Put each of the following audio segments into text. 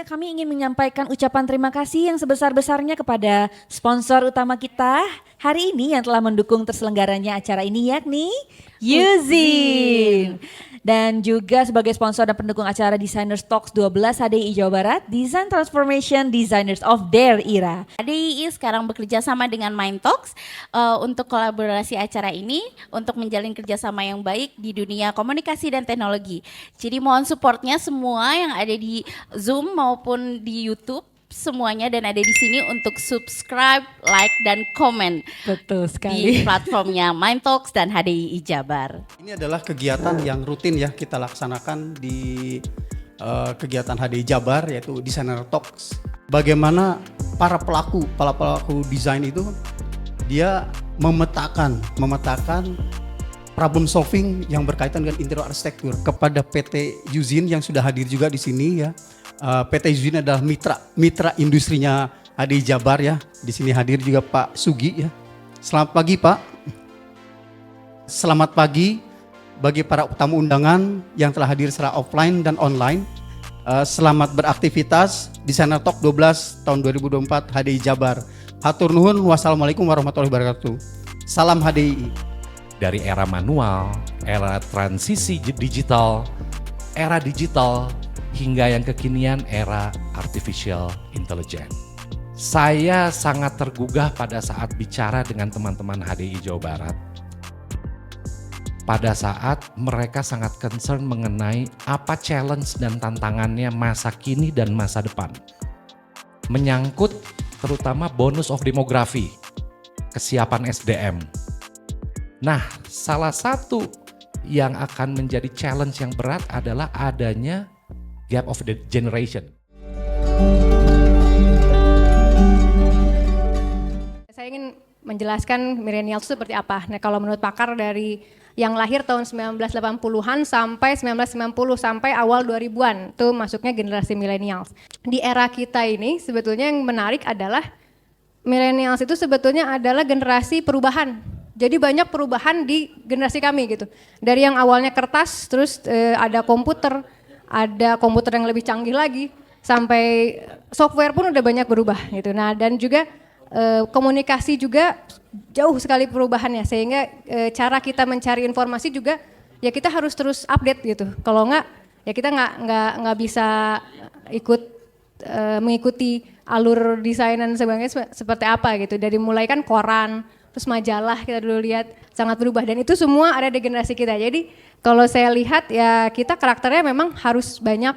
Sebelumnya kami ingin menyampaikan ucapan terima kasih yang sebesar-besarnya kepada sponsor utama kita hari ini yang telah mendukung terselenggaranya acara ini, yakni Yuzin. Dan juga sebagai sponsor dan pendukung acara Designers Talks 12 HDI Jawa Barat, Design Transformation Designers of Their Era. HDI sekarang bekerja sama dengan Mind Talks untuk kolaborasi acara ini untuk menjalin kerjasama yang baik di dunia komunikasi dan teknologi. Jadi mohon supportnya semua yang ada di Zoom maupun di YouTube semuanya dan ada di sini untuk subscribe, like dan komen. Betul Di sekali. platformnya Mind Talks dan HDI Jabar. Ini adalah kegiatan yang rutin ya kita laksanakan di kegiatan HDI Jabar, yaitu Designer Talks. Bagaimana para pelaku desain itu dia memetakan problem solving yang berkaitan dengan interior arsitektur kepada PT Yuzin yang sudah hadir juga di sini ya. PT Yuzin adalah mitra industrinya HDI Jabar ya. Di sini hadir juga Pak Sugi ya. Selamat pagi Pak. Selamat pagi bagi para tamu undangan yang telah hadir secara offline dan online. Selamat beraktivitas Designer Talk 12 tahun 2024 HDI Jabar. Hatur nuhun, wassalamualaikum warahmatullahi wabarakatuh. Salam HDI. Dari era manual, era transisi digital, hingga yang kekinian era artificial intelligence. Saya sangat tergugah pada saat bicara dengan teman-teman HDI Jawa Barat. Pada saat mereka sangat concern mengenai apa challenge dan tantangannya masa kini dan masa depan. Menyangkut terutama bonus of demografi, kesiapan SDM. Nah, salah satu yang akan menjadi challenge yang berat adalah adanya gap of the generation. Saya ingin menjelaskan milenial itu seperti apa. Nah, kalau menurut pakar dari yang lahir tahun 1980-an sampai 1990 sampai awal 2000-an, itu masuknya generasi milenial. Di era kita ini sebetulnya yang menarik adalah milenials itu sebetulnya adalah generasi perubahan. Jadi banyak perubahan di generasi kami gitu. Dari yang awalnya kertas, terus ada komputer yang lebih canggih lagi, sampai software pun udah banyak berubah gitu. Nah, dan juga komunikasi juga jauh sekali perubahannya, sehingga cara kita mencari informasi juga ya kita harus terus update gitu. Kalau enggak ya kita nggak bisa mengikuti alur desain dan sebagainya seperti apa gitu. Dari mulai kan koran, terus majalah kita dulu lihat sangat berubah, dan itu semua ada di generasi kita. Jadi kalau saya lihat ya kita karakternya memang harus banyak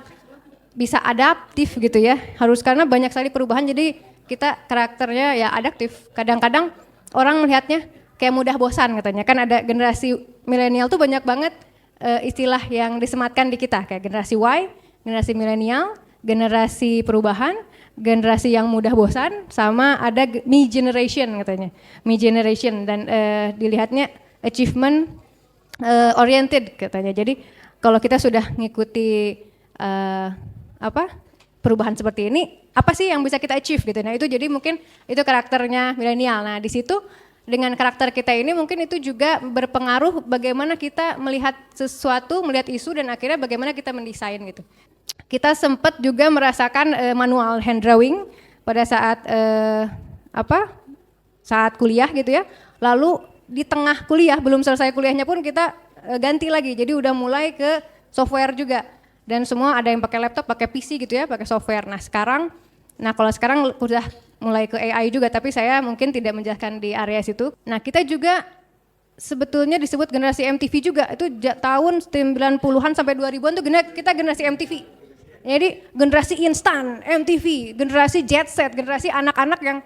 bisa adaptif gitu ya, harus, karena banyak sekali perubahan, jadi kita karakternya ya adaptif. Kadang-kadang orang melihatnya kayak mudah bosan katanya, kan ada generasi milenial tuh banyak banget istilah yang disematkan di kita, kayak generasi Y, generasi milenial, generasi perubahan, generasi yang mudah bosan, sama ada me generation katanya, me generation, dan dilihatnya achievement oriented katanya. Jadi kalau kita sudah ngikuti perubahan seperti ini, apa sih yang bisa kita achieve gitu. Nah itu jadi mungkin itu karakternya milenial. Nah di situ dengan karakter kita ini mungkin itu juga berpengaruh bagaimana kita melihat sesuatu, melihat isu, dan akhirnya bagaimana kita mendesain gitu. Kita sempat juga merasakan manual hand drawing pada saat saat kuliah gitu ya. Lalu di tengah kuliah, belum selesai kuliahnya pun kita ganti lagi. Jadi udah mulai ke software juga. Dan semua ada yang pakai laptop, pakai PC gitu ya, pakai software. Kalau sekarang udah mulai ke AI juga, tapi saya mungkin tidak menjelaskan di area situ. Nah, kita juga sebetulnya disebut generasi MTV juga. Itu tahun 90-an sampai 2000-an tuh kita generasi MTV. Jadi generasi instan, MTV, generasi jet set, generasi anak-anak yang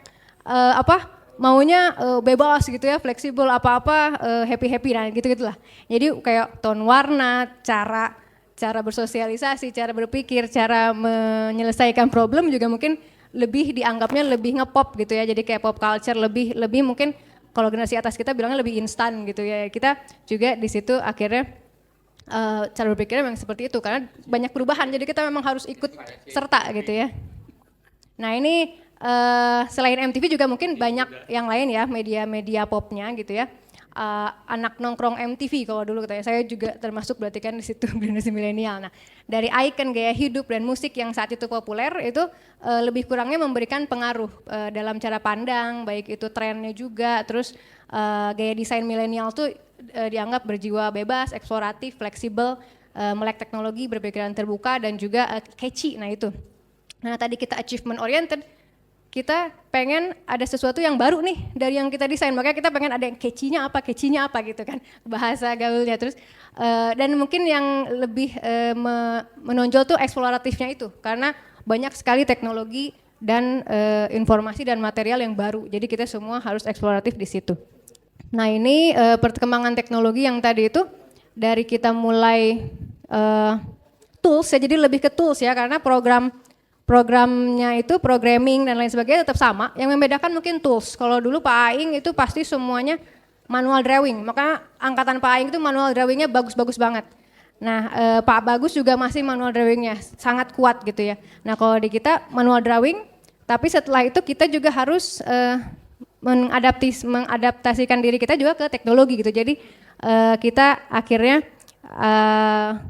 maunya bebas gitu ya, fleksibel, apa-apa happy-happy, nah gitu-gitulah. Jadi kayak tone warna, cara bersosialisasi, cara berpikir, cara menyelesaikan problem juga mungkin lebih dianggapnya lebih ngepop gitu ya. Jadi kayak pop culture lebih mungkin kalau generasi atas kita bilangnya lebih instan gitu ya. Kita juga di situ akhirnya cara berpikirnya memang seperti itu karena banyak perubahan. Jadi kita memang harus ikut serta gitu ya. Nah ini selain MTV juga mungkin banyak yang lain ya, media-media popnya gitu ya. anak nongkrong MTV kalau dulu katanya. Saya juga termasuk berarti kan di situ generasi milenial. Nah, dari icon gaya hidup dan musik yang saat itu populer itu lebih kurangnya memberikan pengaruh dalam cara pandang, baik itu trennya juga, terus gaya desain milenial tuh dianggap berjiwa bebas, eksploratif, fleksibel, melek teknologi, berpikiran terbuka dan juga catchy. Nah itu. Nah tadi kita achievement oriented, kita pengen ada sesuatu yang baru nih dari yang kita desain, makanya kita pengen ada yang catchy-nya apa gitu kan, bahasa gaulnya. Terus dan mungkin yang lebih menonjol tuh eksploratifnya itu, karena banyak sekali teknologi dan informasi dan material yang baru, jadi kita semua harus eksploratif di situ. Nah ini perkembangan teknologi yang tadi itu dari kita mulai tools ya, jadi lebih ke tools ya, karena programnya itu programming dan lain sebagainya tetap sama. Yang membedakan mungkin tools. Kalau dulu Pak Aing itu pasti semuanya manual drawing. Maka angkatan Pak Aing itu manual drawingnya bagus-bagus banget. Nah Pak Bagus juga masih manual drawingnya sangat kuat gitu ya. Nah kalau di kita manual drawing, tapi setelah itu kita juga harus mengadaptasikan diri kita juga ke teknologi gitu. Jadi kita akhirnya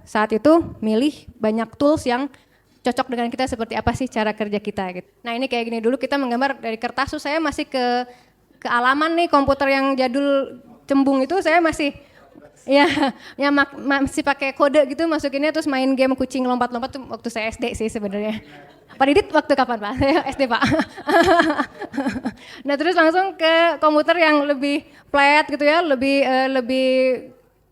saat itu milih banyak tools yang cocok dengan kita, seperti apa sih cara kerja kita gitu. Nah ini kayak gini dulu kita menggambar dari kertas tuh, saya masih ke alaman nih komputer yang jadul cembung itu, saya masih masih pakai kode gitu masukinnya, terus main game kucing lompat-lompat tuh waktu saya SD sih sebenarnya. Pak Didit waktu kapan Pak? Saya SD Pak. Nah terus langsung ke komputer yang lebih flat gitu ya,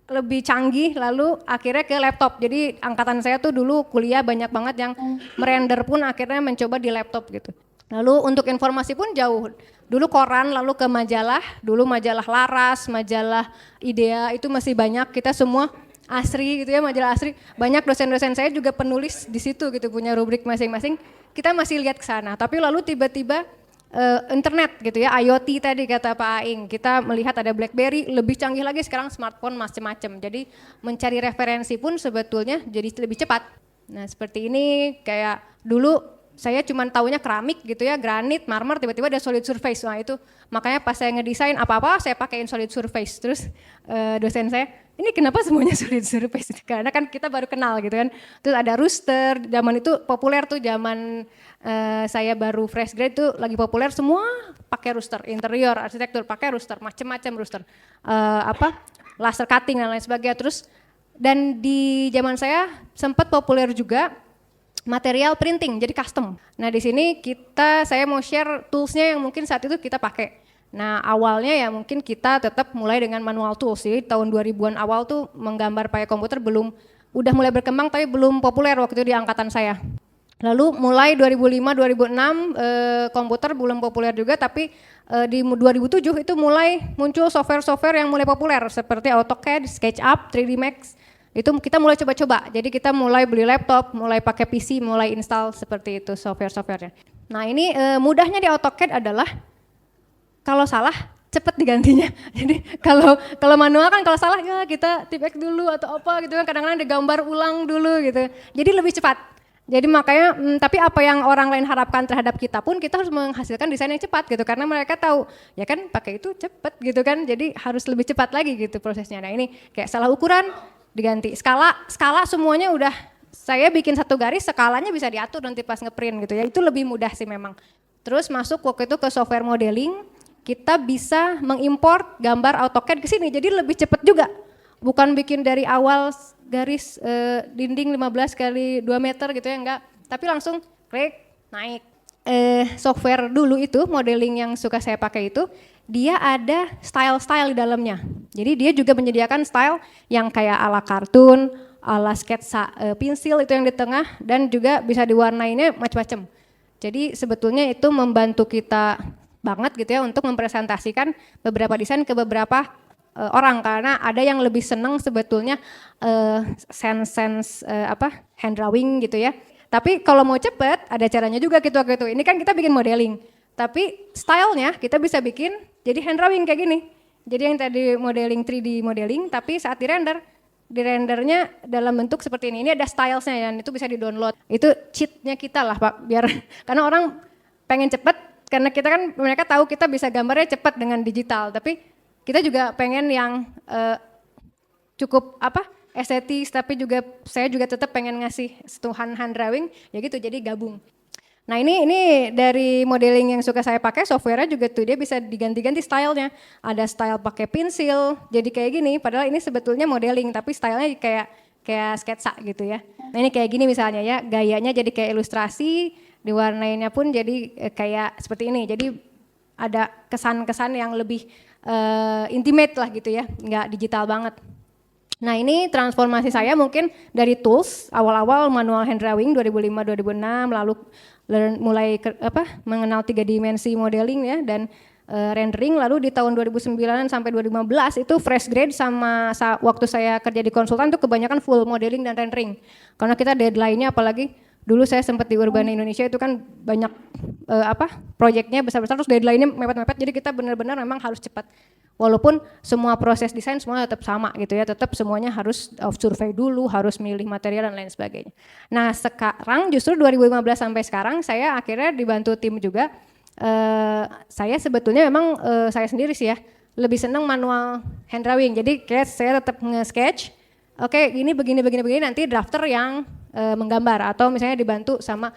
lebih canggih, lalu akhirnya ke laptop. Jadi angkatan saya tuh dulu kuliah banyak banget yang merender pun akhirnya mencoba di laptop gitu. Lalu untuk informasi pun jauh. Dulu koran, lalu ke majalah, dulu majalah Laras, majalah Idea itu masih banyak, kita semua Asri gitu ya, majalah Asri. Banyak dosen-dosen saya juga penulis di situ gitu, punya rubrik masing-masing. Kita masih lihat ke sana, tapi lalu tiba-tiba internet gitu ya, IoT tadi kata Pak Aing, kita melihat ada BlackBerry, lebih canggih lagi sekarang smartphone macam-macam. Jadi mencari referensi pun sebetulnya jadi lebih cepat. Nah seperti ini, kayak dulu saya cuma taunya keramik gitu ya, granit, marmer, tiba-tiba ada solid surface. Nah itu makanya pas saya ngedesain apa-apa saya pakein solid surface. Terus dosen saya, ini kenapa semuanya solid surface? Karena kan kita baru kenal gitu kan. Terus ada rooster, zaman itu populer tuh, zaman saya baru fresh grade tuh lagi populer, semua pakai rooster, interior, arsitektur pakai rooster, macam-macam rooster, laser cutting dan lain sebagainya. Terus dan di zaman saya sempat populer juga material printing, jadi custom. Nah di sini saya mau share toolsnya yang mungkin saat itu kita pakai. Nah awalnya ya mungkin kita tetap mulai dengan manual tools, jadi tahun 2000-an awal tuh menggambar pakai komputer udah mulai berkembang tapi belum populer waktu itu di angkatan saya. Lalu mulai 2005-2006 komputer belum populer juga, tapi di 2007 itu mulai muncul software-software yang mulai populer seperti AutoCAD, SketchUp, 3D Max. Itu kita mulai coba-coba, jadi kita mulai beli laptop, mulai pakai PC, mulai install seperti itu software-softwarenya. Nah ini mudahnya di AutoCAD adalah kalau salah cepet digantinya. Jadi kalau manual kan kalau salah ya kita tip X dulu atau apa gitu kan, kadang-kadang digambar ulang dulu gitu. Jadi lebih cepat. Jadi makanya tapi apa yang orang lain harapkan terhadap kita pun kita harus menghasilkan desain yang cepat gitu, karena mereka tahu ya kan pakai itu cepet gitu kan, jadi harus lebih cepat lagi gitu prosesnya. Nah ini kayak salah ukuran diganti, skala semuanya udah saya bikin satu garis, skalanya bisa diatur nanti pas ngeprint gitu ya, itu lebih mudah sih memang. Terus masuk waktu itu ke software modeling, kita bisa mengimport gambar AutoCAD ke sini, jadi lebih cepat juga. Bukan bikin dari awal garis dinding 15 kali 2 meter gitu ya, enggak. Tapi langsung klik, naik. Software dulu itu, modeling yang suka saya pakai itu, dia ada style-style di dalamnya. Jadi dia juga menyediakan style yang kayak ala kartun, ala sketsa pensil itu yang di tengah, dan juga bisa diwarnainnya macam-macam. Jadi sebetulnya itu membantu kita banget gitu ya untuk mempresentasikan beberapa desain ke beberapa orang, karena ada yang lebih seneng sebetulnya sense hand drawing gitu ya. Tapi kalau mau cepet ada caranya juga gitu. Ini kan kita bikin modeling, tapi stylenya kita bisa bikin jadi hand drawing kayak gini. Jadi yang tadi modeling 3D modeling, tapi saat di rendernya dalam bentuk seperti ini ada stylesnya dan itu bisa di download. Itu cheatnya kita lah Pak, biar karena orang pengen cepet, karena kita kan mereka tahu kita bisa gambarnya cepet dengan digital, tapi kita juga pengen yang cukup estetis, tapi juga saya juga tetap pengen ngasih sentuhan hand drawing, ya gitu, jadi gabung. Nah ini dari modeling yang suka saya pakai, software-nya juga tuh dia bisa diganti-ganti stylenya. Ada style pakai pensil, jadi kayak gini. Padahal ini sebetulnya modeling, tapi stylenya kayak sketsa gitu ya. Nah ini kayak gini misalnya ya, gayanya jadi kayak ilustrasi, diwarnainnya pun jadi kayak seperti ini. Jadi ada kesan-kesan yang lebih intimate lah gitu ya, nggak digital banget. Nah ini transformasi saya mungkin dari tools, awal-awal manual hand drawing 2005-2006, lalu mulai mengenal 3 dimensi modeling ya, dan rendering, lalu di tahun 2009 sampai 2015 itu fresh grade sama waktu saya kerja di konsultan tuh kebanyakan full modeling dan rendering. Karena kita deadline-nya, apalagi dulu saya sempat di Urbana Indonesia itu kan banyak proyeknya besar-besar, terus deadline-nya mepet-mepet, jadi kita benar-benar memang harus cepat. Walaupun semua proses desain semuanya tetap sama gitu ya, tetap semuanya harus survei dulu, harus milih material dan lain sebagainya. Nah sekarang justru 2015 sampai sekarang saya akhirnya dibantu tim juga. Saya sebetulnya memang saya sendiri sih ya, lebih seneng manual hand drawing. Jadi kayak saya tetap nge-sketch, oke ini begini, nanti drafter yang menggambar, atau misalnya dibantu sama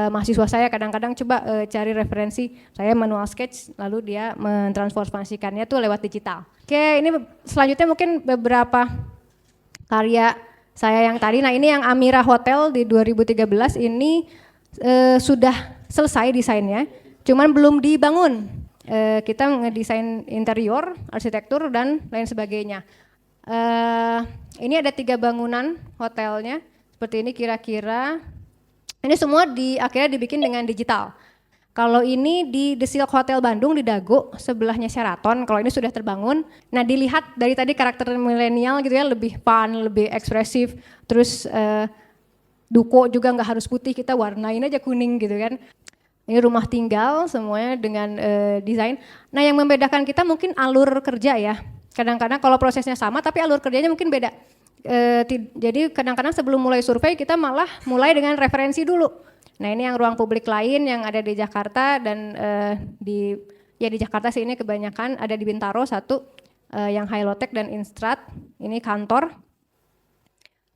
mahasiswa saya kadang-kadang coba cari referensi, saya manual sketch lalu dia mentransformasikannya tuh lewat digital. Oke, ini selanjutnya mungkin beberapa karya saya yang tadi. Nah ini yang Amira Hotel di 2013 ini sudah selesai desainnya, cuman belum dibangun. Kita ngedesain interior, arsitektur dan lain sebagainya. Ini ada 3 bangunan hotelnya seperti ini kira-kira. Ini semua akhirnya dibikin dengan digital. Kalau ini di The Silk Hotel Bandung di Dago, sebelahnya Sheraton, kalau ini sudah terbangun. Nah dilihat dari tadi karakter milenial gitu ya, lebih fun, lebih ekspresif. Terus duko juga nggak harus putih, kita warnain aja kuning gitu kan. Ini rumah tinggal semuanya dengan desain. Nah yang membedakan kita mungkin alur kerja ya. Kadang-kadang kalau prosesnya sama tapi alur kerjanya mungkin beda. Jadi kadang-kadang sebelum mulai survei kita malah mulai dengan referensi dulu. Nah ini yang ruang publik lain yang ada di Jakarta dan di Jakarta sih ini kebanyakan, ada di Bintaro satu yang high low tech dan Instrat, ini kantor.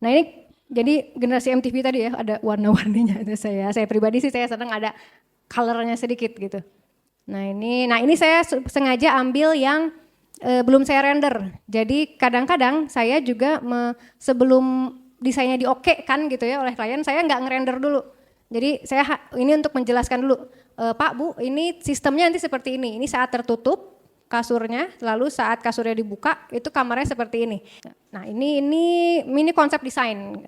Nah ini jadi generasi MTV tadi ya, ada warna-warninya itu saya pribadi sih saya senang ada colornya sedikit gitu. Nah ini saya sengaja ambil yang belum saya render. Jadi kadang-kadang saya juga sebelum desainnya di-oke kan gitu ya oleh klien, saya nggak ngerender dulu. Jadi saya ini untuk menjelaskan dulu, Pak Bu ini sistemnya nanti seperti ini saat tertutup kasurnya, lalu saat kasurnya dibuka itu kamarnya seperti ini. Nah ini konsep desain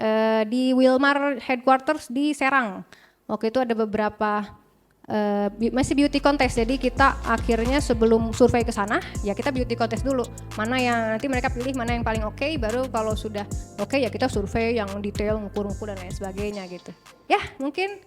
di Wilmar Headquarters di Serang. Waktu itu ada beberapa masih beauty contest, jadi kita akhirnya sebelum survei ke sana ya kita beauty contest dulu, mana yang nanti mereka pilih mana yang paling oke, baru kalau sudah oke ya kita survei yang detail, ngukur-ngukur dan lain sebagainya gitu. Ya mungkin